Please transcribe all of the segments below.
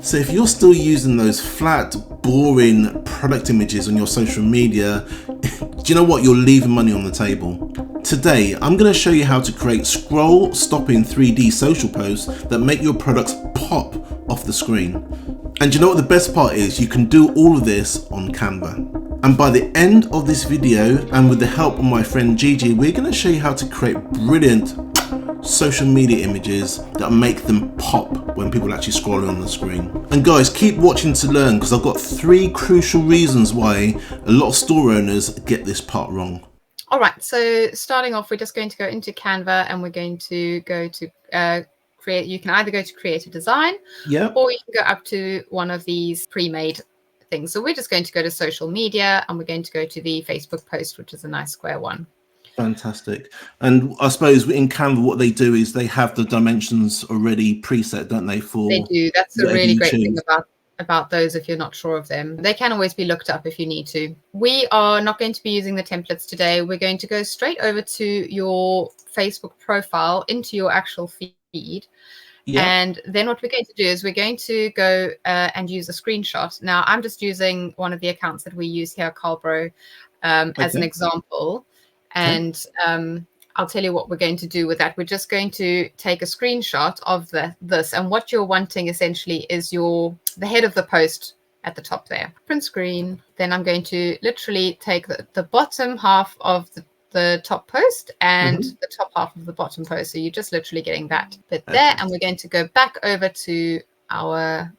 So if you're still using those flat, boring product images on your social media, do you know what? You're leaving money on the table. Today, I'm going to show you how to create scroll-stopping 3D social posts that make your products pop off the screen. And you know what the best part is? You can do all of this on Canva. And by the end of this video, and with the help of my friend Gigi, we're going to show you how to create brilliant social media images that make them pop when people are actually scrolling on the screen. And guys, keep watching to learn, because I've got 3 crucial reasons why a lot of store owners get this part wrong. All right, so starting off, we're just going to go into Canva and we're going to go to create. You can either go to create a design, or you can go up to one of these pre-made things. So we're just going to go to social media and we're going to go to the Facebook post, which is a nice square one. Fantastic. And I suppose in Canva, what they do is they have the dimensions already preset, don't they? They do. That's a really great thing about those. If you're not sure of them, they can always be looked up if you need to. We are not going to be using the templates today. We're going to go straight over to your Facebook profile, into your actual feed. And then what we're going to do is we're going to go and use a screenshot. Now, I'm just using one of the accounts that we use here, Calbro, as an example. And I'll tell you what we're going to do with that. We're just going to take a screenshot of this. And what you're wanting essentially is the head of the post at the top there. Print screen. Then I'm going to literally take the bottom half of the top post and the top half of the bottom post. So you're just literally getting that bit there. And we're going to go back over to our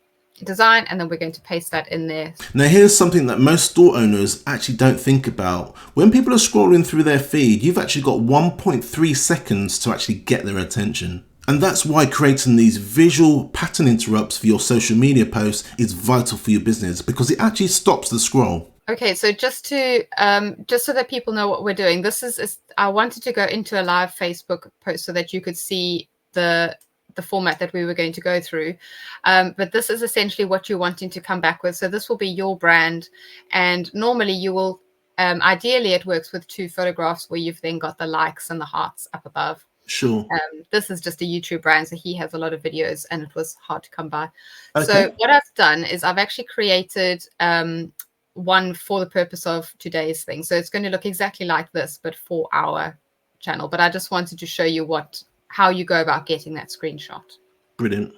design, and then we're going to paste that in there. Now here's something that most store owners actually don't think about. When people are scrolling through their feed, you've actually got 1.3 seconds to actually get their attention. And that's why creating these visual pattern interrupts for your social media posts is vital for your business, because it actually stops the scroll. Okay, so just so that people know what we're doing, this is I wanted to go into a live Facebook post so that you could see the format that we were going to go through. But this is essentially what you're wanting to come back with. So this will be your brand. And normally you will, ideally it works with 2 photographs where you've then got the likes and the hearts up above. Sure. This is just a YouTube brand, so he has a lot of videos and it was hard to come by. Okay. So what I've done is I've actually created one for the purpose of today's thing. So it's going to look exactly like this, but for our channel. But I just wanted to show you how you go about getting that screenshot. Brilliant.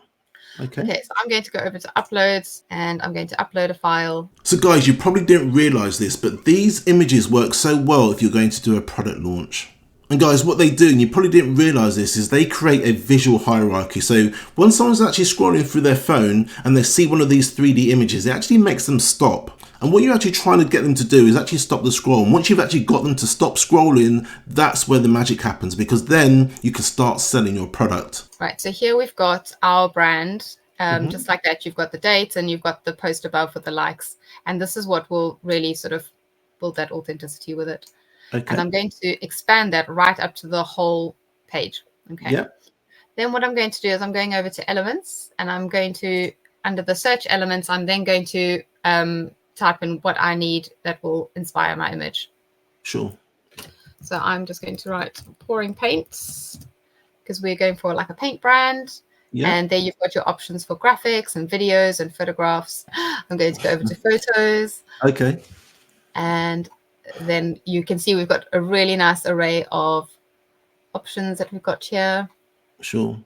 Okay, so I'm going to go over to uploads and I'm going to upload a file. So guys, you probably didn't realize this, but these images work so well if you're going to do a product launch. And guys, what they do, and you probably didn't realize this, is they create a visual hierarchy. So when someone's actually scrolling through their phone and they see one of these 3D images, it actually makes them stop. And what you're actually trying to get them to do is actually stop the scroll. And once you've actually got them to stop scrolling, that's where the magic happens, because then you can start selling your product. Right, so here we've got our brand. Just like that, you've got the date and you've got the post above with the likes. And this is what will really sort of build that authenticity with it. Okay. And I'm going to expand that right up to the whole page. Okay. Yeah. Then what I'm going to do is I'm going over to elements, and I'm going to, under the search elements, I'm then going to type in what I need that will inspire my image. Sure. So I'm just going to write pouring paints, because we're going for like a paint brand. Yeah. And there you've got your options for graphics and videos and photographs. I'm going to go over to photos. Okay. And then you can see we've got a really nice array of options that we've got here. Sure.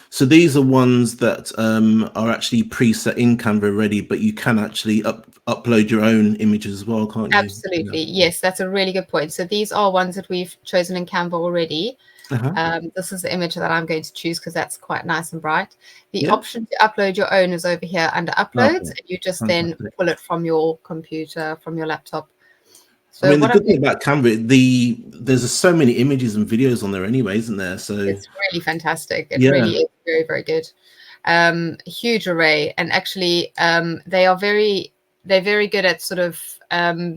So these are ones that are actually preset in Canva already, but you can actually upload your own images as well, can't you? Absolutely. Yeah. Yes, that's a really good point. So these are ones that we've chosen in Canva already. This is the image that I'm going to choose because that's quite nice and bright. The option to upload your own is over here under uploads, and you just then pull it from your computer, from your laptop. So I mean, the good thing about Canva, there's so many images and videos on there anyway, isn't there? So it's really fantastic. It really is very, very good. Huge array, and actually, they're very good at sort of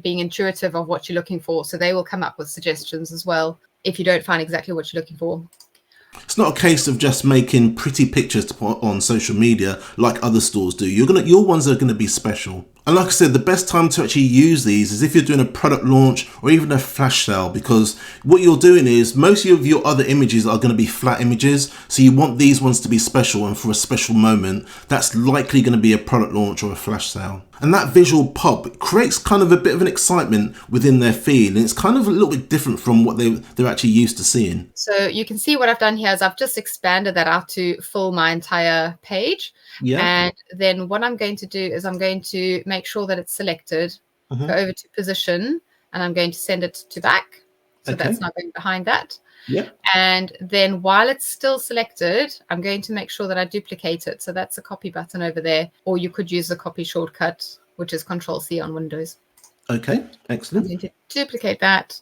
being intuitive of what you're looking for. So they will come up with suggestions as well if you don't find exactly what you're looking for. It's not a case of just making pretty pictures to put on social media like other stores do. Your ones are going to be special. And like I said, the best time to actually use these is if you're doing a product launch or even a flash sale, because what you're doing is most of your other images are going to be flat images. So you want these ones to be special, and for a special moment, that's likely going to be a product launch or a flash sale. And that visual pop creates kind of a bit of an excitement within their feed. And it's kind of a little bit different from what they're actually used to seeing. So you can see what I've done here is I've just expanded that out to fill my entire page. Yeah. And then what I'm going to do is I'm going to make sure that it's selected, go over to position, and I'm going to send it to back. So that's not going behind that. Yeah. And then while it's still selected, I'm going to make sure that I duplicate it. So that's a copy button over there, or you could use the copy shortcut, which is Control-C on Windows. Okay, excellent. I'm going to duplicate that.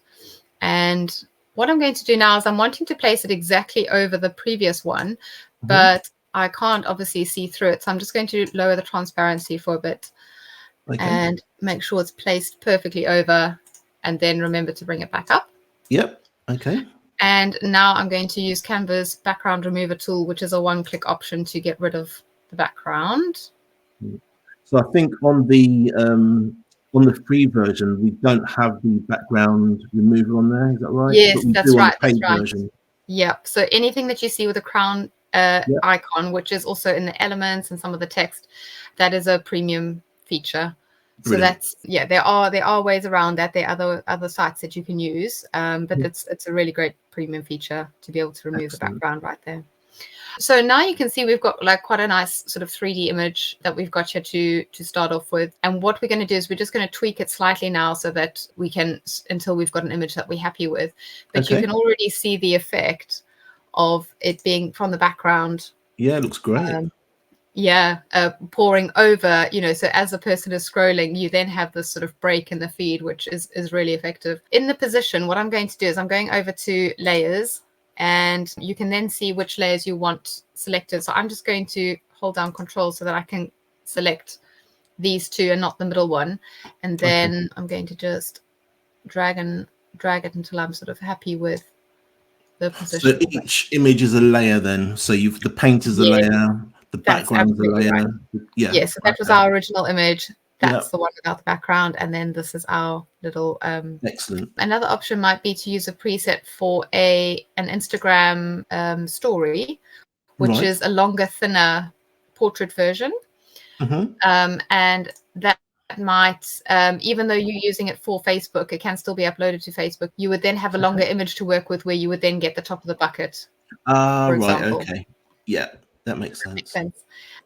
And what I'm going to do now is I'm wanting to place it exactly over the previous one, but I can't obviously see through it. So I'm just going to lower the transparency for a bit and make sure it's placed perfectly over, and then remember to bring it back up. Yep. Okay. And now I'm going to use Canva's background remover tool, which is a one-click option to get rid of the background. So I think on the free version, we don't have the background remover on there. Is that right? Yes, that's right. That's right. Yep. So anything that you see with a crown icon, which is also in the elements and some of the text, that is a premium feature. Brilliant. So that's, there are ways around that. There are other sites that you can use, but it's a really great premium feature to be able to remove the background right there. So now you can see we've got like quite a nice sort of 3D image that we've got here to start off with. And what we're going to do is we're just going to tweak it slightly now so that we can, until we've got an image that we're happy with. But you can already see the effect of it being from the background. Yeah, it looks great. Pouring over, so as the person is scrolling, you then have this sort of break in the feed, which is really effective. In the position, what I'm going to do is I'm going over to layers, and you can then see which layers you want selected. So I'm just going to hold down Control so that I can select these two and not the middle one. And then I'm going to just drag it until I'm sort of happy with the position. So each image is a layer then. So the paint is a layer. The background is a layer. Right. Yeah, so that was our original image. That's the one without the background. And then this is our little excellent. Another option might be to use a preset for an Instagram story, which is a longer, thinner portrait version. And that might, even though you're using it for Facebook, it can still be uploaded to Facebook. You would then have a longer image to work with, where you would then get the top of the bucket. For example. Okay. Yeah. That makes sense.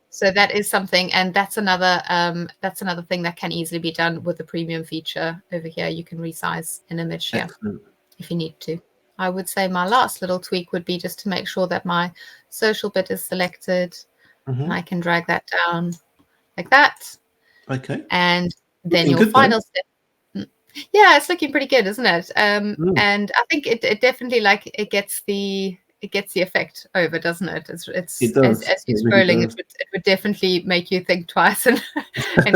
So that is something, and that's another thing that can easily be done with the premium feature over here. You can resize an image if you need to. I would say my last little tweak would be just to make sure that my social bit is selected. And I can drag that down like that. Okay. And then your final step. Yeah, it's looking pretty good, isn't it? And I think it definitely it gets the effect over, doesn't it? It does. As you're scrolling, it would definitely make you think twice and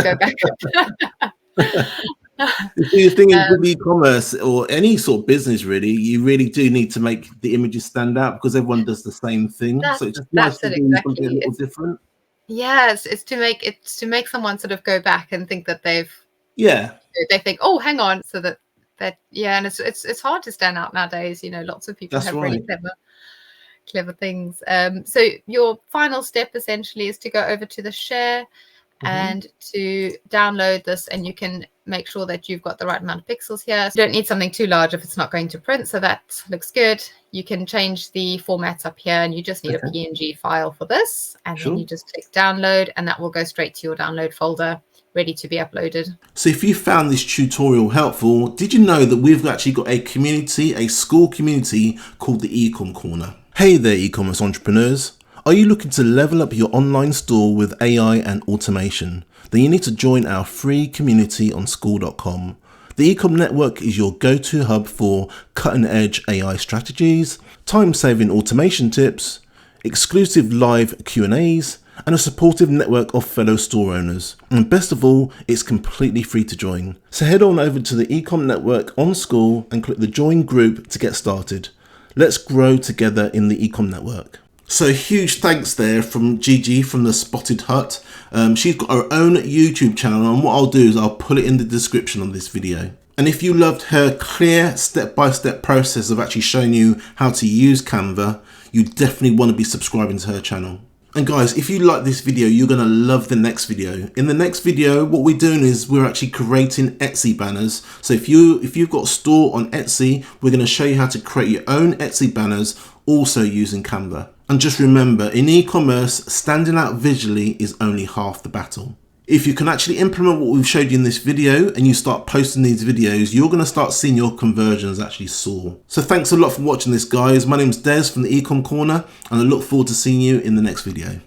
go back up. The thing is with e-commerce or any sort of business, really, you really do need to make the images stand out, because everyone does the same thing. So it's just nice to do something a little different. Yes, it's to make someone sort of go back and think that they think, oh, hang on, so that and it's hard to stand out nowadays. Lots of people have really clever things. So your final step essentially is to go over to the share and to download this, and you can make sure that you've got the right amount of pixels here. You don't need something too large if it's not going to print, so that looks good. You can change the formats up here, and you just need a PNG file for this, and then you just click download, and that will go straight to your download folder, ready to be uploaded. So if you found this tutorial helpful, did you know that we've actually got a school community called the Ecom Corner? Hey there, e-commerce entrepreneurs. Are you looking to level up your online store with AI and automation? Then you need to join our free community on school.com. The Ecom Network is your go-to hub for cutting-edge AI strategies, time-saving automation tips, exclusive live Q&As, and a supportive network of fellow store owners. And best of all, it's completely free to join. So head on over to the Ecom Network on School and click the Join Group to get started. Let's grow together in the Ecom Network. So huge thanks there from Gigi from the Spotted Hut. She's got her own YouTube channel, and what I'll do is I'll put it in the description of this video. And if you loved her clear step-by-step process of actually showing you how to use Canva, you definitely want to be subscribing to her channel. And guys, if you like this video, you're going to love the next video. In the next video, what we're doing is we're actually creating Etsy banners. So if you've got a store on Etsy, we're going to show you how to create your own Etsy banners, also using Canva. And just remember, in e-commerce, standing out visually is only half the battle. If you can actually implement what we've showed you in this video and you start posting these videos, you're going to start seeing your conversions actually soar. So thanks a lot for watching this, guys. My name's Des from the Ecom Corner, and I look forward to seeing you in the next video.